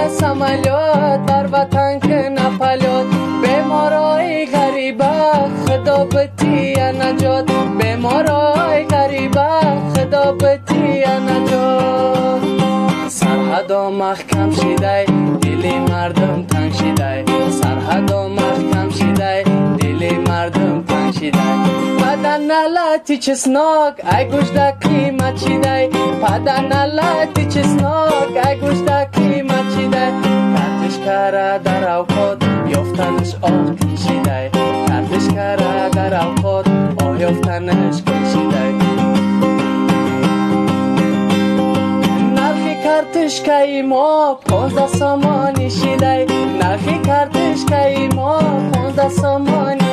سمالیات بر وطن که نپلات بیمارای غریبه خدا بتی نجات بیمارای غریبه خدا بتی نجات سرحدا محکم شیده دل مردم تنگ شیده سرحدا محکم شیده دل مردم تنگ شیده پدن لطی چسناک ای گوشت قیمت شیده پدن لطی چسناک ای گوشت قیمت شیده کارتش کاره در اوقات یافتنش آه کشیده کارتش کاره در اوقات آه یافتنش کشیده کارتش که ما 15 سامانی شیده نرخی کارتش که ما 15 سامانی